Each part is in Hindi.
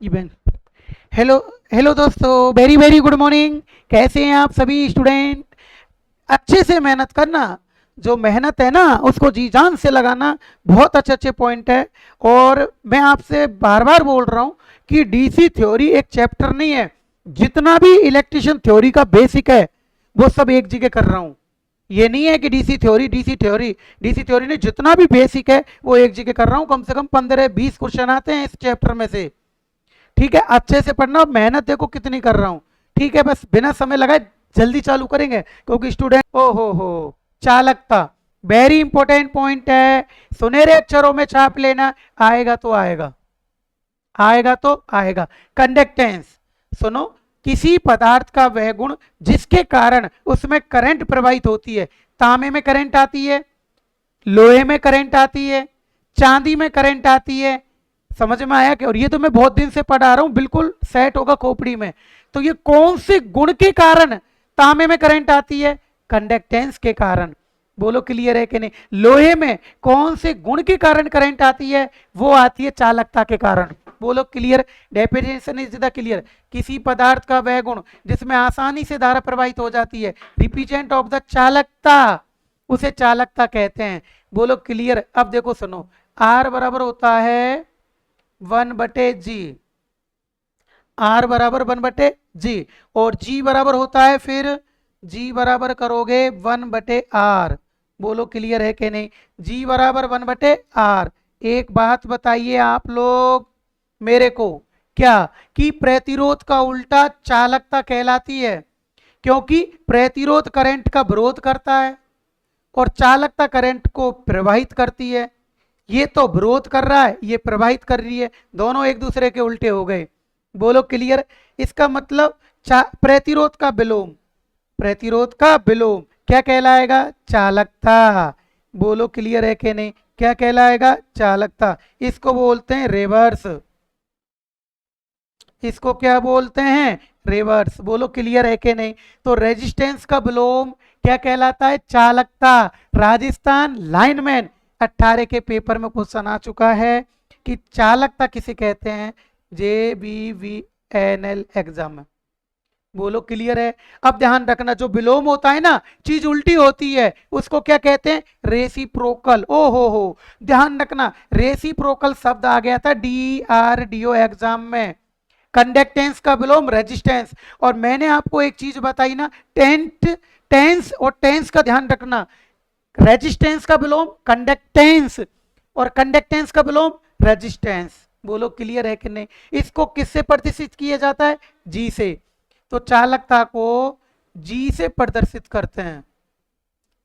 इवन हेलो हेलो दोस्तों, वेरी वेरी गुड मॉर्निंग। कैसे हैं आप सभी स्टूडेंट? अच्छे से मेहनत करना। जो मेहनत है ना उसको जी जान से लगाना। बहुत अच्छे अच्छे पॉइंट है। और मैं आपसे बार बार बोल रहा हूँ कि डीसी थ्योरी एक चैप्टर नहीं है। जितना भी इलेक्ट्रिशियन थ्योरी का बेसिक है वो सब एक जगह कर रहा हूँ। ये नहीं है कि डीसी थ्योरी ने जितना भी बेसिक है वो एक जगह कर रहा हूँ। कम से कम 15-20 क्वेश्चन आते हैं इस चैप्टर में से। ठीक है, अच्छे से पढ़ना। मेहनत देखो कितनी कर रहा हूं। ठीक है, बस बिना समय लगाए जल्दी चालू करेंगे क्योंकि स्टूडेंट ओ हो चालकता वेरी इंपॉर्टेंट पॉइंट है। सुनहरे अक्षरों में छाप लेना। आएगा तो आएगा, आएगा तो आएगा। कंडक्टेंस सुनो। किसी पदार्थ का वह गुण जिसके कारण उसमें करंट प्रवाहित होती है। तांबे में करंट आती है, लोहे में करंट आती है, चांदी में करंट आती है। समझ में आया? कि और ये तो मैं बहुत दिन से पढ़ा रहा हूं, बिल्कुल सेट होगा खोपड़ी में। तो ये कौन से गुण के कारण तांबे में करंट आती है? कंडक्टेंस के कारण। बोलो क्लियर है कि नहीं? लोहे में कौन से गुण के कारण करंट आती है? वो आती है चालकता के कारण। बोलो clear? Definition is the clear. किसी पदार्थ का वह गुण जिसमें आसानी से धारा प्रवाहित हो जाती है, रिप्रेजेंट ऑफ द चालकता, उसे चालकता कहते हैं। बोलो क्लियर? अब देखो सुनो, आर बराबर होता है 1/G। आर बराबर 1/G और जी बराबर होता है, फिर जी बराबर करोगे 1/R। बोलो क्लियर है कि नहीं? जी बराबर 1/R। एक बात बताइए आप लोग मेरे को, क्या कि प्रतिरोध का उल्टा चालकता कहलाती है? क्योंकि प्रतिरोध करंट का विरोध करता है और चालकता करंट को प्रवाहित करती है। ये तो विरोध कर रहा है, ये प्रवाहित कर रही है, दोनों एक दूसरे के उल्टे हो गए। बोलो क्लियर? इसका मतलब प्रतिरोध का विलोम, प्रतिरोध का विलोम क्या कहलाएगा? चालकता। बोलो क्लियर है कि नहीं? क्या कहलाएगा? चालकता। इसको बोलते हैं रिवर्स। इसको क्या बोलते हैं? रिवर्स। बोलो क्लियर है कि नहीं? तो रेजिस्टेंस का विलोम क्या कहलाता है? चालकता। राजस्थान लाइनमैन 18 के पेपर में क्वेश्चन आ चुका है कि चालकता किसे कहते हैं, JBVNL एग्जाम में। बोलो क्लियर है? अब ध्यान रखना, जो विलोम होता है ना, चीज उल्टी होती है, उसको क्या कहते हैं? रेसिप्रोकल। ओ हो, ध्यान रखना, रेसिप्रोकल शब्द आ गया था DRDO एग्जाम में। कंडक्टेंस का विलोम रेजिस्टेंस। और मैंने आपको एक चीज बताई ना, टेंस और टेंस का ध्यान रखना। रेजिस्टेंस का विलोम कंडक्टेंस और कंडक्टेंस का विलोम रेजिस्टेंस। बोलो क्लियर है कि नहीं? इसको किससे प्रदर्शित किया जाता है? जी से। तो चालकता को जी से प्रदर्शित करते हैं।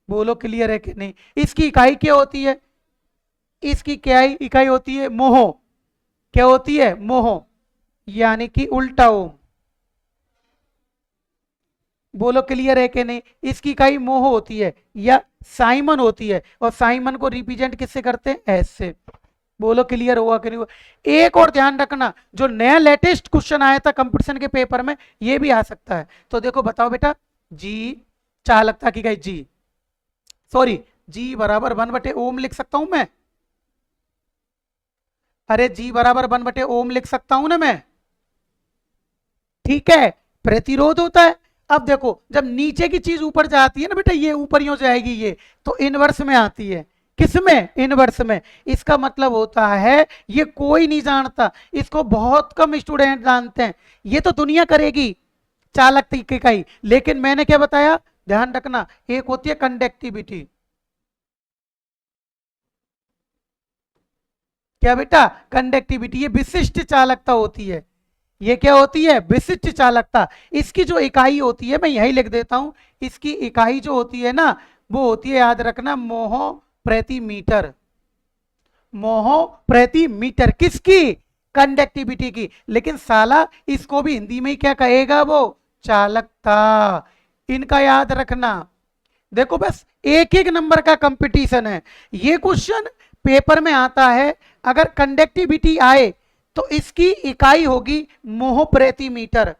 बोलो क्लियर है कि नहीं? इसकी इकाई क्या होती है? इसकी क्या इकाई होती है? मोह। क्या होती है? मोह, यानी कि उल्टा ओम। बोलो क्लियर है कि नहीं? इसकी इकाई मोह होती है या साइमन होती है, और साइमन को रिप्रेजेंट किससे करते हैं? एस से। बोलो क्लियर हुआ कि नहीं हुआ? एक और ध्यान रखना, जो नया लेटेस्ट क्वेश्चन आया था कंपटीशन के पेपर में, ये भी आ सकता है। तो देखो बताओ बेटा, जी चालकता की इकाई जी, सॉरी, जी बराबर 1/ओम लिख सकता हूं मैं? अरे जी बराबर 1/ओम लिख सकता हूं ना मैं? ठीक है, प्रतिरोध होता है। अब देखो, जब नीचे की चीज ऊपर जाती है ना बेटा, ये ऊपर हो जाएगी, ये तो इनवर्स में आती है। किसमें? इनवर्स में। इसका मतलब होता है, ये कोई नहीं जानता, इसको बहुत कम स्टूडेंट जानते हैं। ये तो दुनिया करेगी चालकता की इकाई, लेकिन मैंने क्या बताया? ध्यान रखना, एक होती है कंडक्टिविटी। क्या बेटा? कंडक्टिविटी, ये विशिष्ट चालकता होती है। ये क्या होती है? विशिष्ट चालकता। इसकी जो इकाई होती है, मैं यही लिख देता हूं, इसकी इकाई जो होती है ना, वो होती है, याद रखना, मोह प्रति मीटर। मोह प्रति मीटर किसकी? कंडक्टिविटी की। लेकिन साला इसको भी हिंदी में ही क्या कहेगा वो? चालकता। इनका याद रखना। देखो बस एक एक नंबर का कंपटीशन है। ये क्वेश्चन पेपर में आता है, अगर कंडक्टिविटी आए तो इसकी इकाई होगी मोह प्रति मीटर।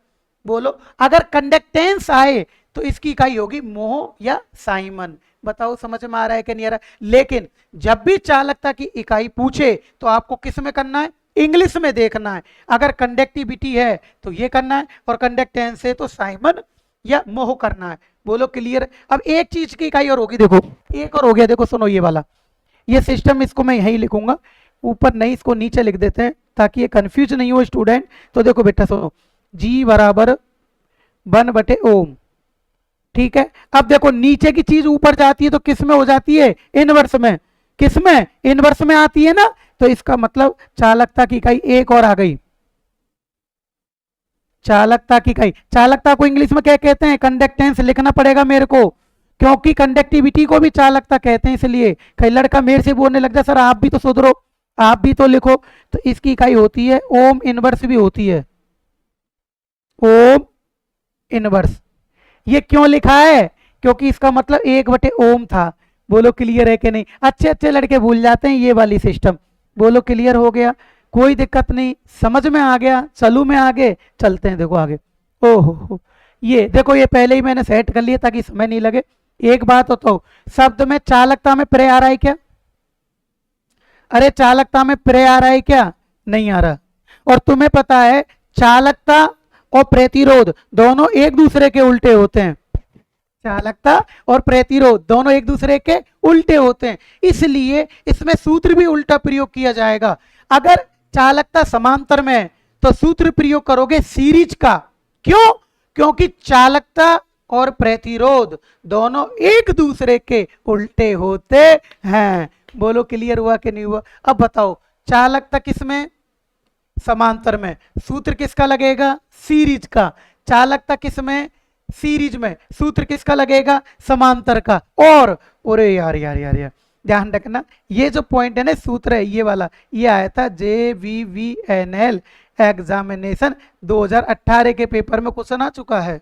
बोलो, अगर कंडक्टेंस आए तो इसकी इकाई होगी मोह या साइमन। बताओ समझ में आ रहा है कि नहीं आ रहा है? लेकिन जब भी चालकता की इकाई पूछे तो आपको किस में करना है? इंग्लिश में देखना है। अगर कंडक्टिविटी है तो ये करना है, और कंडक्टेंस है तो साइमन या मोह करना है। बोलो क्लियर। अब एक चीज की इकाई और होगी, देखो एक और हो गया, देखो सुनो ये वाला, ये सिस्टम इसको मैं यहीं लिखूंगा, ऊपर नहीं इसको नीचे लिख देते हैं ताकि ये कंफ्यूज नहीं हो स्टूडेंट। तो देखो बेटा सुनो, जी बराबर 1/ओम, ठीक है। अब देखो नीचे की चीज ऊपर जाती है तो किस में हो जाती है, इनवर्स में। किस में, इनवर्स में आती है ना, तो इसका मतलब चालकता की इकाई एक और आ गई। चालकता की इकाई, चालकता को इंग्लिश में क्या कहते हैं, कंडक्टेंस लिखना पड़ेगा मेरे को, क्योंकि कंडक्टिविटी को भी चालकता कहते हैं। इसलिए कई लड़का मेरे से बोलने लग जाए सर आप भी तो सुधरो, आप भी तो लिखो। तो इसकी इकाई होती है ओम इनवर्स भी होती है, ओम इनवर्स। ये क्यों लिखा है, क्योंकि इसका मतलब 1/ओम था। बोलो क्लियर है कि नहीं। अच्छे अच्छे लड़के भूल जाते हैं ये वाली सिस्टम। बोलो क्लियर हो गया, कोई दिक्कत नहीं, समझ में आ गया। चलू में आगे चलते हैं, देखो आगे। ओहो, ये देखो ये पहले ही मैंने सेट कर लिया ताकि समय नहीं लगे। एक बात तो शब्द में चालकता में प्रे आ रहा है क्या, अरे चालकता में प्रे आ रहा है क्या, नहीं आ रहा। और तुम्हें पता है चालकता और प्रतिरोध दोनों एक दूसरे के उल्टे होते हैं। चालकता और प्रतिरोध दोनों एक दूसरे के उल्टे होते हैं, इसलिए इसमें सूत्र भी उल्टा प्रयोग किया जाएगा। अगर चालकता समांतर में है तो सूत्र प्रयोग करोगे सीरीज का। क्यों, क्योंकि चालकता और प्रतिरोध दोनों एक दूसरे के उल्टे होते हैं। बोलो क्लियर हुआ कि नहीं हुआ। अब बताओ चालकता किसमें, समांतर में, सूत्र किसका लगेगा, सीरीज का। चालकता किसमें, सीरीज में, सूत्र किसका लगेगा, समांतर का। और अरे यार यार यार यार ध्यान रखना, ये जो पॉइंट है ना, सूत्र है ये वाला, ये आया था JVVNL एग्जामिनेशन 2018 के पेपर में क्वेश्चन आ चुका है।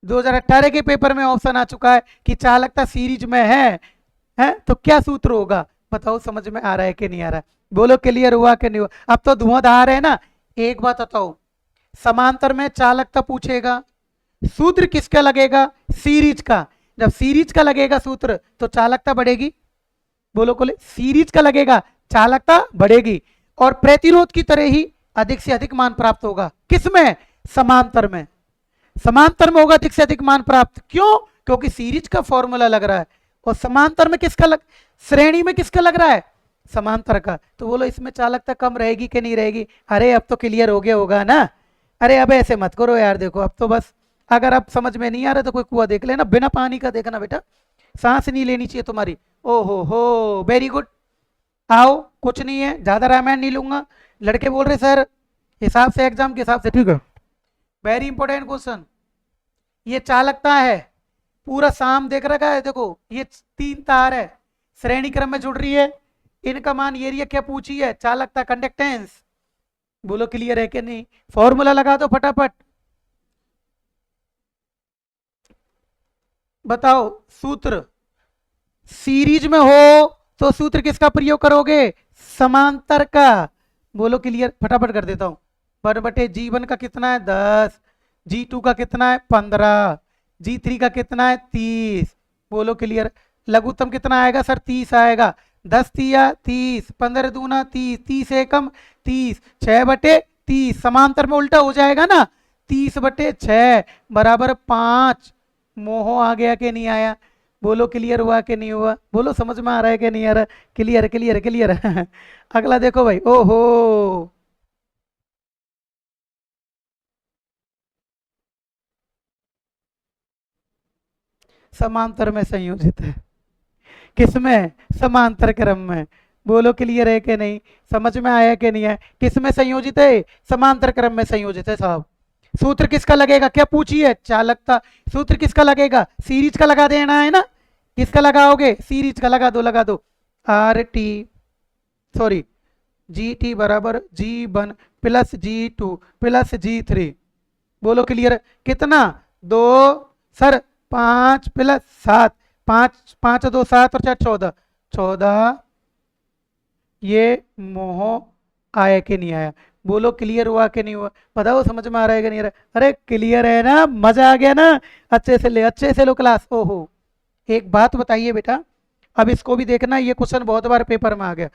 2018 के पेपर में ऑप्शन आ चुका है कि चालकता सीरीज में है तो क्या सूत्र होगा। बताओ समझ में आ रहा है कि नहीं आ रहा है। बोलो क्लियर हुआ कि नहीं हुआ। अब तो धुआंधार है ना। एक बात बताओ, समांतर में चालकता पूछेगा, सूत्र किसका लगेगा, सीरीज का। जब सीरीज का लगेगा सूत्र तो चालकता बढ़ेगी। बोलो कोले, सीरीज का लगेगा चालकता बढ़ेगी। और प्रतिरोध की तरह ही अधिक से अधिक मान प्राप्त होगा। किसमें, समांतर में। समांतर में होगा अधिक से अधिक मान प्राप्त। क्यों, क्योंकि सीरीज का फॉर्मूला लग रहा है, और समांतर में किसका लग, श्रेणी में किसका लग रहा है, समांतर का। तो बोलो इसमें चालकता कम रहेगी कि नहीं रहेगी। अरे अब तो क्लियर हो गया होगा ना। अरे अब ऐसे मत करो यार, देखो अब तो बस, अगर अब समझ में नहीं आ रहा तो कोई कुआं देख लेना, बिना पानी का देखना बेटा, सांस नहीं लेनी चाहिए तुम्हारी। ओहो हो, वेरी गुड। आओ, कुछ नहीं है, ज्यादा रामायण नहीं लूंगा। लड़के बोल रहे सर हिसाब से, एग्जाम के हिसाब से, ठीक है। Very important question. ये चालकता है, पूरा साम देख रखा है, देखो ये 3 तार है, श्रेणी क्रम में जुड़ रही है, इनका मान ये रही, क्या पूछी है, चालकता कंडक्टेंस। बोलो क्लियर है कि नहीं। फॉर्मूला लगा दो फटाफट, बताओ सूत्र। सीरीज में हो तो सूत्र किसका प्रयोग करोगे, समांतर का। बोलो क्लियर, फटाफट कर देता हूं। 1/G1 का कितना है 10, G2 का कितना है 15, G3 का कितना है 30। बोलो क्लियर। लघुत्तम कितना आएगा सर, 30 आएगा। 10 तिया 30, 15 दूना 30, 30 एकम 30, 6/30। समांतर में उल्टा हो जाएगा ना, 30/6 बराबर 5। मोह आ गया कि नहीं आया। बोलो क्लियर हुआ कि नहीं हुआ। बोलो समझ में आ रहा है कि नहीं आ रहा। Clear clear clear. अगला देखो भाई, ओहो, समांतर में संयोजित है। किसमें, समांतर क्रम में। बोलो क्लियर है कि नहीं, समझ में आया कि नहीं है। किसमें संयोजित है, समांतर क्रम में संयोजित है साहब। सूत्र किसका लगेगा, क्या पूछिए, चालकता। सूत्र किसका लगेगा, सीरीज का लगा देना है ना। किसका लगाओगे, सीरीज का लगा दो, लगा दो। RT सॉरी GT बराबर G1 plus G2 plus G3। बोलो क्लियर। कितना, 2 सर 5 प्लस 7, 5 5 2 7 और 4 14, 14। ये मोह आया कि नहीं आया। बोलो क्लियर हुआ कि नहीं हुआ। बताओ समझ में आ रहा है कि नहीं आ रहा। अरे क्लियर है ना, मजा आ गया ना। अच्छे से ले, अच्छे से लो क्लास। ओहो, एक बात बताइए बेटा, अब इसको भी देखना, ये क्वेश्चन बहुत बार पेपर में आ गया।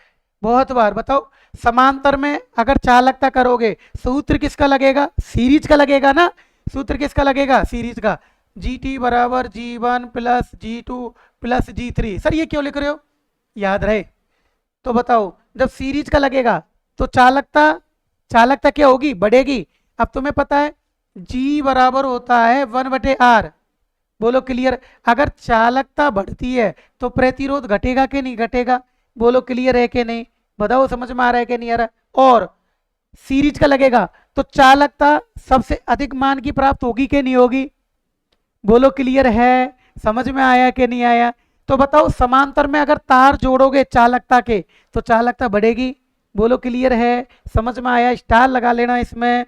बहुत बार। बताओ, समांतर में अगर चालकता करोगे सूत्र किसका लगेगा? सीरीज का लगेगा ना। सूत्र किसका लगेगा? सीरीज का। जी टी बराबर G1 plus G2 plus G3। Sir ये क्यों लिख रहे हो? याद रहे तो बताओ। जब सीरीज का लगेगा तो चालकता, चालकता क्या होगी? बढ़ेगी। अब तुम्हें पता है G बराबर होता है 1/R। बोलो क्लियर। अगर चालकता बढ़ती है तो प्रतिरोध घटेगा कि नहीं घटेगा? बोलो क्लियर है कि नहीं? बताओ समझ में आ रहा है कि नहीं आ रहा? और सीरीज का लगेगा तो चालकता सबसे अधिक मान की प्राप्त होगी कि नहीं होगी? बोलो क्लियर है? समझ में आया कि नहीं आया? तो बताओ, समांतर में अगर तार जोड़ोगे चालकता के तो चालकता बढ़ेगी। बोलो क्लियर है? समझ में आया? स्टार लगा लेना इसमें,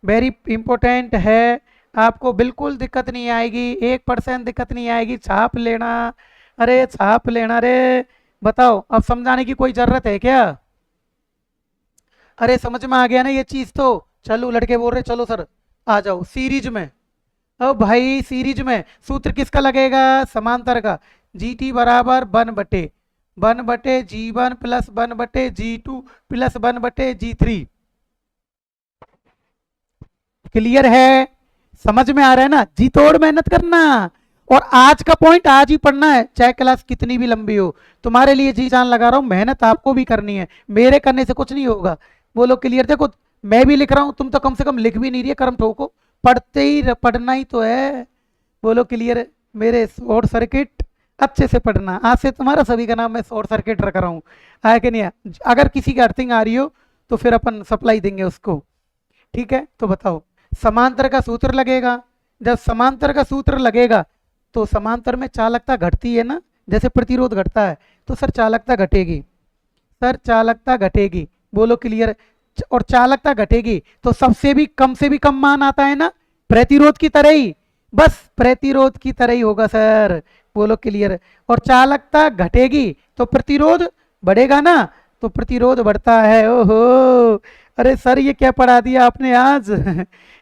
वेरी इंपॉर्टेंट है। आपको बिल्कुल दिक्कत नहीं आएगी, 1% दिक्कत नहीं आएगी। छाप लेना, अरे छाप लेना रे। बताओ, अब समझाने की कोई जरूरत है क्या? अरे समझ में आ गया ना ये चीज तो? चलो लड़के बोल रहे चलो सर आ जाओ सीरीज में। अब भाई सीरीज में सूत्र किसका लगेगा? समांतर का। जी टी बराबर 1/1 G1 plus 1/G2 plus 1/G3। Clear है? समझ में आ रहा है ना? जी तोड़ मेहनत करना। और आज का पॉइंट आज ही पढ़ना है, चाहे क्लास कितनी भी लंबी हो। तुम्हारे लिए जी जान लगा रहा हूं, मेहनत आपको भी करनी है, मेरे करने से कुछ नहीं होगा। बोलो क्लियर? देखो मैं भी लिख रहा हूं, तुम तो कम से कम लिख भी नहीं रही, कर्म ठोको। पढ़ते ही पढ़ना ही तो है। बोलो क्लियर? मेरे शॉर्ट सर्किट अच्छे से पढ़ना। आज से तुम्हारा सभी का नाम मैं शॉर्ट सर्किट रख रहा हूँ। आया कि नहीं आया? अगर किसी की अर्थिंग आ रही हो तो फिर अपन सप्लाई देंगे उसको। ठीक है, तो बताओ समांतर का सूत्र लगेगा। जब समांतर का सूत्र लगेगा तो समांतर में चालकता घटती है ना, जैसे प्रतिरोध घटता है तो सर चालकता घटेगी। सर चालकता घटेगी। बोलो क्लियर? और चालकता घटेगी तो सबसे भी कम से भी कम मान आता है ना, प्रतिरोध की तरह ही। बस प्रतिरोध की तरह ही होगा सर। बोलो क्लियर? और चालकता घटेगी तो प्रतिरोध बढ़ेगा ना, तो प्रतिरोध बढ़ता है। ओहो, अरे सर ये क्या पढ़ा दिया आपने आज?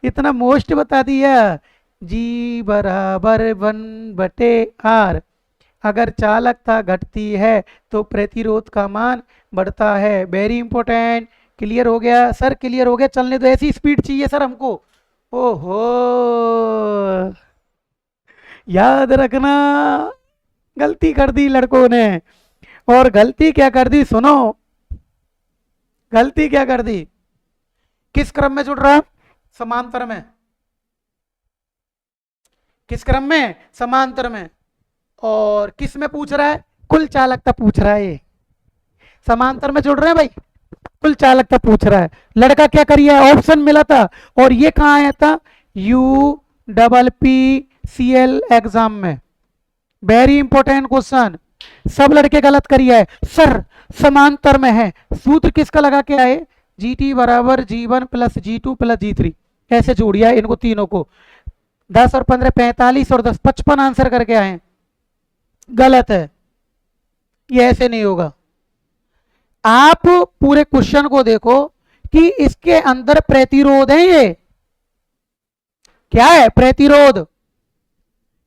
इतना मोस्ट बता दिया। जी बराबर 1/R। अगर चालकता घटती है तो प्रतिरोध का मान बढ़ता है। Very important. क्लियर हो गया सर? क्लियर हो गया? चलने दो, ऐसी स्पीड चाहिए सर हमको। ओहो, याद रखना, गलती कर दी लड़कों ने। और गलती क्या कर दी सुनो, गलती क्या कर दी? किस क्रम में जुड़ रहा है? समांतर में। किस क्रम में? समांतर में। और किस में पूछ रहा है? कुल चालकता पूछ रहा है। समांतर में जुड़ रहे हैं भाई, कुल चालकता पूछ रहा है। लड़का क्या करिए, ऑप्शन मिला था और ये कहाँ आया था? UPPCL एग्जाम में। Very important question. सब लड़के गलत करिए है। सर समांतर में है, सूत्र किसका लगा के आए? GT बराबर G1 plus G2 plus G3। ऐसे जोड़िया इनको तीनों को। 10 और 15 45 और 10 55 आंसर करके आए। गलत है, ये ऐसे नहीं होगा। आप पूरे क्वेश्चन को देखो कि इसके अंदर प्रतिरोध है। ये क्या है? प्रतिरोध।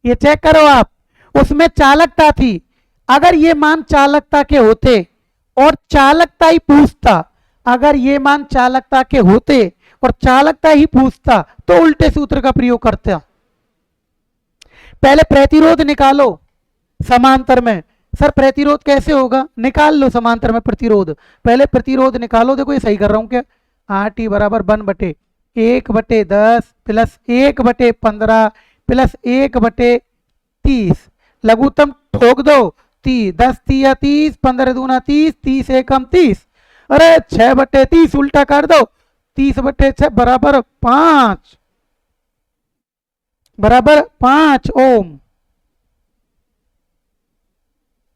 ये चेक करो आप। उसमें चालकता थी। अगर ये मान चालकता के होते और चालकता ही पूछता, अगर ये मान चालकता के होते और चालकता ही पूछता तो उल्टे सूत्र का प्रयोग करता। पहले प्रतिरोध निकालो समांतर में। सर प्रतिरोध कैसे होगा? निकाल लो समांतर में प्रतिरोध। पहले प्रतिरोध निकालो। देखो ये सही कर रहा हूं क्या? RT बराबर 1/1/10 प्लस 1/15 प्लस 1/30। लघुत्तम ठोक दो। 30 10 तिया 30, 15 दूना 30, 30 एकम 30। अरे 6/30 उल्टा कर दो। 30/6 बराबर 5, बराबर 5 ओम।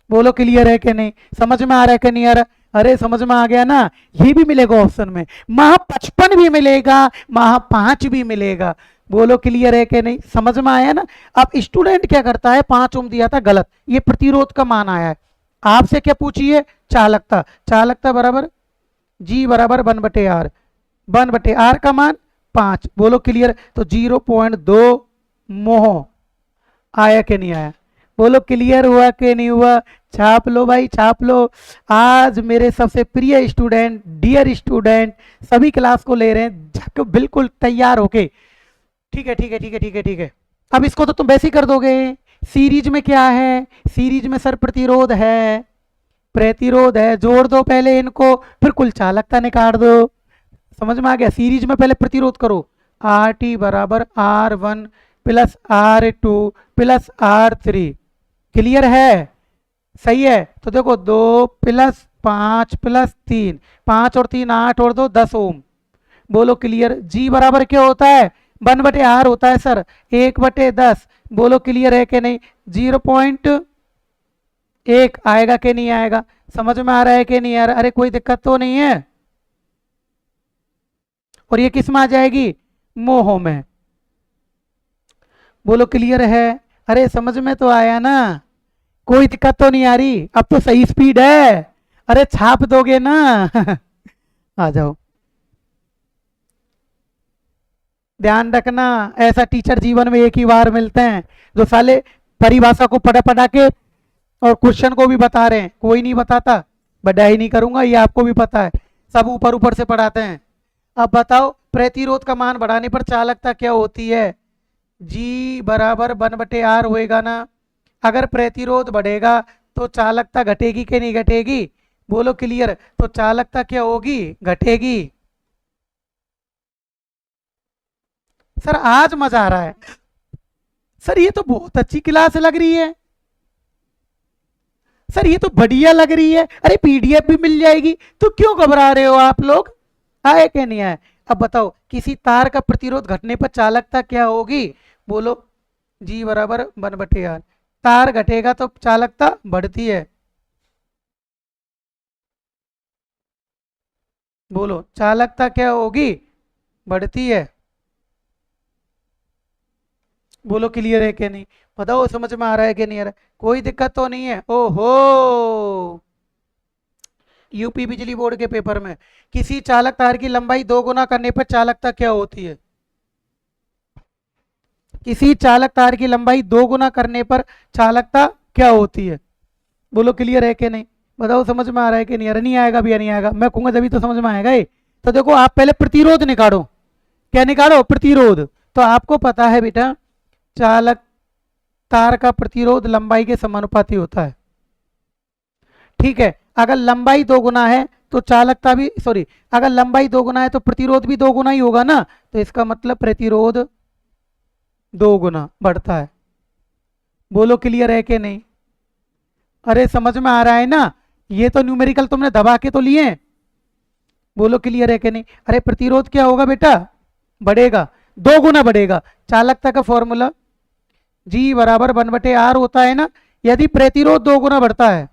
बोलो क्लियर है कि नहीं? समझ में आ रहा है कि नहीं आ रहा? अरे समझ में आ गया ना? ये भी मिलेगा ऑप्शन में, महा 55 भी मिलेगा, महा 5 भी मिलेगा। बोलो क्लियर है कि नहीं? समझ में आया ना? अब स्टूडेंट क्या करता है, 5 ओम दिया था गलत, ये प्रतिरोध का मान आया है। आपसे क्या पूछिए? चालकता। चालकता बराबर जी बराबर 1/R। 1/R का मान 5। बोलो क्लियर? तो 0.2 मोह। आया कि नहीं आया? बोलो क्लियर हुआ कि नहीं हुआ? छाप लो भाई, छाप लो। आज मेरे सबसे प्रिय स्टूडेंट, डियर स्टूडेंट, सभी क्लास को ले रहे हैं झक बिल्कुल तैयार होके। ठीक है, ठीक है, ठीक है, ठीक है, ठीक है। अब इसको तो तुम वैसे ही कर दोगे। सीरीज में क्या है? सीरीज में सर प्रतिरोध है, प्रतिरोध है, जोड़ दो पहले इनको, फिर कुल चालकता निकाल दो। समझ में आ गया? सीरीज में पहले प्रतिरोध करो, आर टी बराबर R1 plus R2 plus R3। Clear है? सही है। तो देखो 2 प्लस 5 प्लस 3, 5 और 3 8 और 2 10 ओम। बोलो क्लियर। जी बराबर क्या होता है? 1/R होता है सर, 1/10। बोलो क्लियर है कि नहीं? 0.1 आएगा कि नहीं आएगा? समझ में आ रहा है कि नहीं आ रहा? अरे कोई दिक्कत तो नहीं है? और ये किस में आ जाएगी? मोहो में। बोलो क्लियर है? अरे समझ में तो आया ना? कोई दिक्कत तो नहीं आ रही? अब तो सही स्पीड है। अरे छाप दोगे ना? आ जाओ। ध्यान रखना, ऐसा टीचर जीवन में एक ही बार मिलते हैं जो साले परिभाषा को पढ़ा पढ़ा के और क्वेश्चन को भी बता रहे हैं। कोई नहीं बताता, बधाई नहीं करूंगा, ये आपको भी पता है, सब ऊपर ऊपर से पढ़ाते हैं। अब बताओ प्रतिरोध का मान बढ़ाने पर चालकता क्या होती है? जी बराबर 1/R होएगा ना। अगर प्रतिरोध बढ़ेगा तो चालकता घटेगी कि नहीं घटेगी? बोलो क्लियर। तो चालकता क्या होगी? घटेगी। सर आज मजा आ रहा है। सर ये तो बहुत अच्छी क्लास लग रही है। सर ये तो बढ़िया लग रही है। अरे पीडीएफ भी मिल जाएगी, तो क्यों घबरा रहे हो आप लोग? आए कि नहीं आए? अब बताओ किसी तार का प्रतिरोध घटने पर चालकता क्या होगी? बोलो। जी बराबर 1/R। तार घटेगा तो चालकता बढ़ती है। बोलो चालकता क्या होगी? बढ़ती है। बोलो क्लियर है कि नहीं? बताओ समझ में आ रहा है कि नहीं आ रहा है? कोई दिक्कत तो नहीं है? ओहो, यूपी बिजली बोर्ड के पेपर में किसी चालक तार की लंबाई 2 गुना करने पर चालकता क्या होती है? किसी चालक तार की लंबाई 2 गुना करने पर चालकता क्या होती है? बोलो क्लियर है कि नहीं? बताओ समझ में आ रहा है कि नहीं आ रहा? नहीं आएगा भी या नहीं आएगा? मैं कहूंगा जब तो समझ में आएगा ये। तो देखो आप पहले प्रतिरोध निकालो। क्या निकालो? प्रतिरोध। तो आपको पता है बेटा, चालक तार का प्रतिरोध लंबाई के समानुपाती होता है। ठीक है, अगर लंबाई 2 गुना है तो चालकता भी, सॉरी, अगर लंबाई 2 गुना है तो प्रतिरोध भी 2 गुना ही होगा ना। तो इसका मतलब प्रतिरोध 2 गुना बढ़ता है। बोलो क्लियर है कि नहीं? अरे समझ में आ रहा है ना? ये तो न्यूमेरिकल तुमने दबा के तो लिए। बोलो क्लियर है कि नहीं? अरे प्रतिरोध क्या होगा बेटा? बढ़ेगा, 2 गुना बढ़ेगा। चालकता का फॉर्मूला जी बराबर 1/R होता है ना। यदि प्रतिरोध 2 गुना बढ़ता है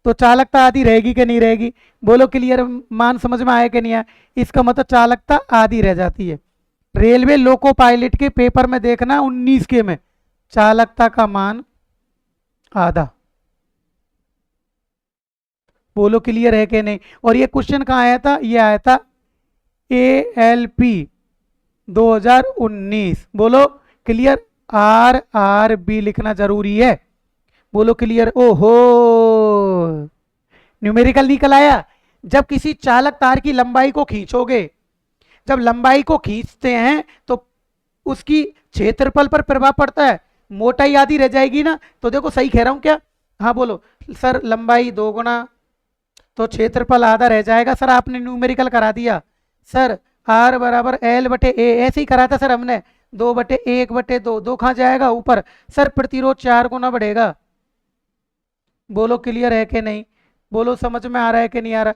तो चालकता आधी रहेगी कि नहीं रहेगी? बोलो क्लियर। मान समझ में आया कि नहीं आया? इसका मतलब चालकता आधी रह जाती है। रेलवे लोको पायलट के पेपर में देखना 19 के में, चालकता का मान आधा। बोलो क्लियर है कि नहीं? और ये क्वेश्चन कहाँ आया था? ये आया था ALP 2019। बोलो क्लियर। RRB लिखना जरूरी है। बोलो क्लियर। ओहो, न्यूमेरिकल निकल आया। जब किसी चालक तार की लंबाई को खींचोगे, जब लंबाई को खींचते हैं तो उसकी क्षेत्रफल पर प्रभाव पड़ता है, मोटाई आधी रह जाएगी ना। तो देखो सही कह रहा हूं क्या? हाँ बोलो। सर लंबाई 2 गुना तो क्षेत्रफल आधा रह जाएगा। सर आपने न्यूमेरिकल करा दिया। सर R बराबर L/A ऐसे ही करा था सर हमने। 2/1/2, 2 कहाँ जाएगा? ऊपर। सर प्रतिरोध 4 गुना बढ़ेगा। बोलो क्लियर है कि नहीं? बोलो समझ में आ रहा है कि नहीं आ रहा?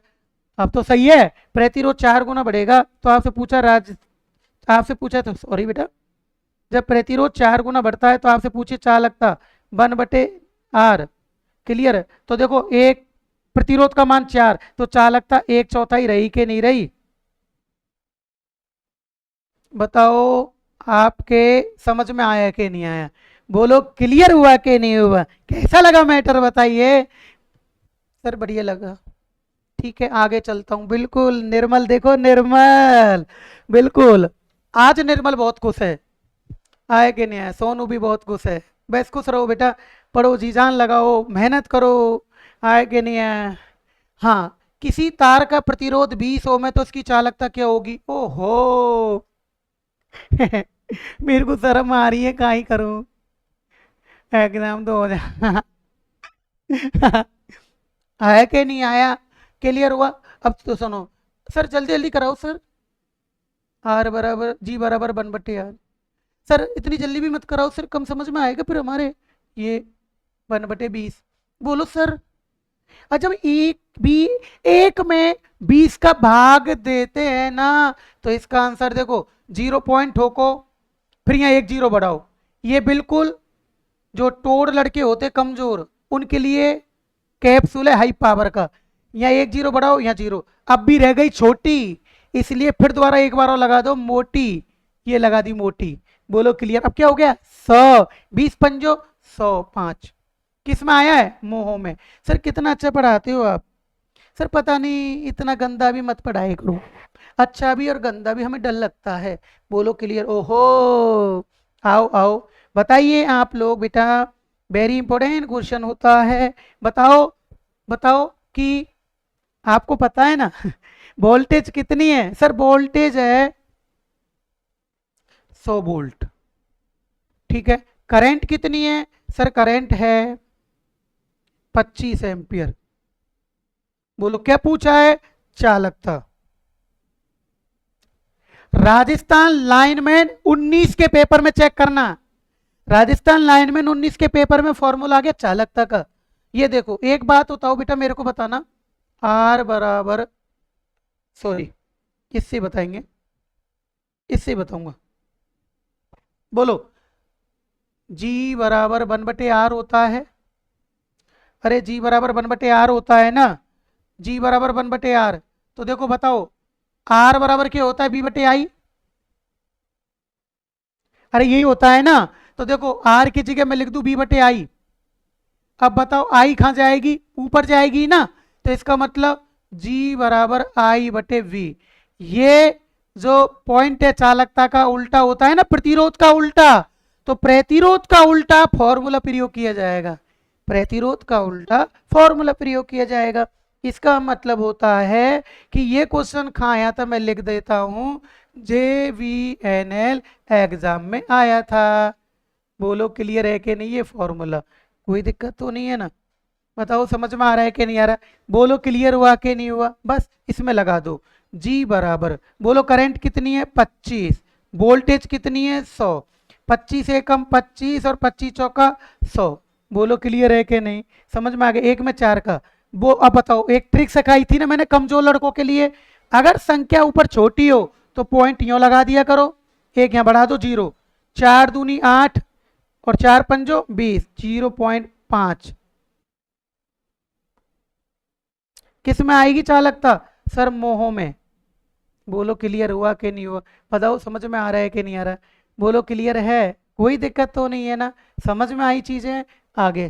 अब तो सही है। प्रतिरोध 4 गुना बढ़ेगा तो आपसे पूछा आपसे पूछा तो सॉरी बेटा, जब प्रतिरोध 4 गुना बढ़ता है तो आपसे पूछे चालकता 1/R। क्लियर है? तो देखो एक प्रतिरोध का मान 4, तो चालकता 1/4 रही कि नहीं रही? बताओ आपके समझ में आया कि नहीं आया? बोलो क्लियर हुआ कि नहीं हुआ? कैसा लगा मैटर बताइए? सर बढ़िया लगा। ठीक है आगे चलता हूँ। बिल्कुल निर्मल, देखो निर्मल, बिल्कुल आज निर्मल बहुत खुश है। आए कि नहीं आए? सोनू भी बहुत खुश है। बस खुश रहो बेटा, पढ़ो, जी जान लगाओ, मेहनत करो। आए कि नहीं आया? हाँ, किसी तार का प्रतिरोध 20 ओम है तो उसकी चालकता क्या होगी? ओहो मेरे को शर्म आ रही है, का ही करूं। एग्जाम तो हो जा आया कि नहीं आया? क्लियर हुआ? अब तो सुनो सर, जल्दी जल्दी कराओ सर। आर बराबर जी बराबर 1/r। सर इतनी जल्दी भी मत कराओ सर, कम समझ में आएगा फिर हमारे। ये 1/20। बोलो सर। और जब एक में 20 का भाग देते हैं ना, तो इसका आंसर देखो 0 पॉइंट ठोको, फिर यहाँ एक जीरो बढ़ाओ। ये बिल्कुल जो टोर लड़के होते कमजोर, उनके लिए कैप्सूल है हाई पावर का। यहाँ एक जीरो बढ़ाओ, यहाँ जीरो। अब भी रह गई छोटी, इसलिए फिर दोबारा एक बार और लगा दो मोटी। ये लगा दी मोटी। बोलो क्लियर? अब क्या हो गया? 100। 20 पंजो 105। किस में आया है? मोहो में। सर कितना अच्छा पढ़ाते हो आप। सर पता नहीं, इतना गंदा भी मत पढ़ाए करो। अच्छा भी और गंदा भी हमें डर लगता है। बोलो क्लियर? ओहो, आओ आओ, बताइए आप लोग बेटा। वेरी इंपॉर्टेंट क्वेश्चन होता है। बताओ बताओ कि आपको पता है ना वोल्टेज कितनी है? सर वोल्टेज है 100 वोल्ट। ठीक है। करंट कितनी है? सर करंट है 25 एम्पियर। बोलो क्या पूछा है? चालकता। राजस्थान लाइनमैन 19 के पेपर में चेक करना। राजस्थान लाइनमैन 19 के पेपर में फॉर्मूला आ गया चालकता का। ये देखो, एक बात बताओ बेटा, मेरे को बताना। आर बराबर, सॉरी किससे बताएंगे? इससे बताऊंगा। बोलो। जी बराबर 1/r होता है। अरे जी बराबर 1/r होता है ना। जी बराबर 1/r। तो देखो बताओ, आर बराबर क्या होता है? b/i। अरे यही होता है ना। तो देखो आर की जगह मैं लिख दूं b/i। अब बताओ आई कहां जाएगी? ऊपर जाएगी ना। तो इसका मतलब G बराबर I/V। ये जो पॉइंट है चालकता का उल्टा होता है ना प्रतिरोध का उल्टा, तो प्रतिरोध का उल्टा फॉर्मूला प्रयोग किया जाएगा। प्रतिरोध का उल्टा फॉर्मूला प्रयोग किया जाएगा। इसका मतलब होता है कि ये क्वेश्चन कहाँ आया था, मैं लिख देता हूं। JVNL एग्जाम में आया था। बोलो क्लियर है कि नहीं? ये फॉर्मूला कोई दिक्कत तो नहीं है ना? बताओ समझ में आ रहा है कि नहीं आ रहा? बोलो क्लियर हुआ कि नहीं हुआ? बस इसमें लगा दो जी बराबर। बोलो करंट कितनी है? 25। वोल्टेज कितनी है? 100। 25 एकम 25 और 25 चौका 100। बोलो क्लियर है कि नहीं? समझ में आ गया? एक में चार का। वो अब बताओ, एक ट्रिक सिखाई थी ना मैंने कमजोर लड़कों के लिए। अगर संख्या ऊपर छोटी हो तो पॉइंट यूं लगा दिया करो, एक यहाँ बढ़ा दो जीरो। 4 दूनी 8 और 4 पंजो 20, 0.5। किस में आएगी चालकता? सर मोहो में। बोलो क्लियर हुआ कि नहीं हुआ? बताओ समझ में आ रहा है कि नहीं आ रहा? बोलो क्लियर है? कोई दिक्कत तो नहीं है ना? समझ में आई चीजें? आगे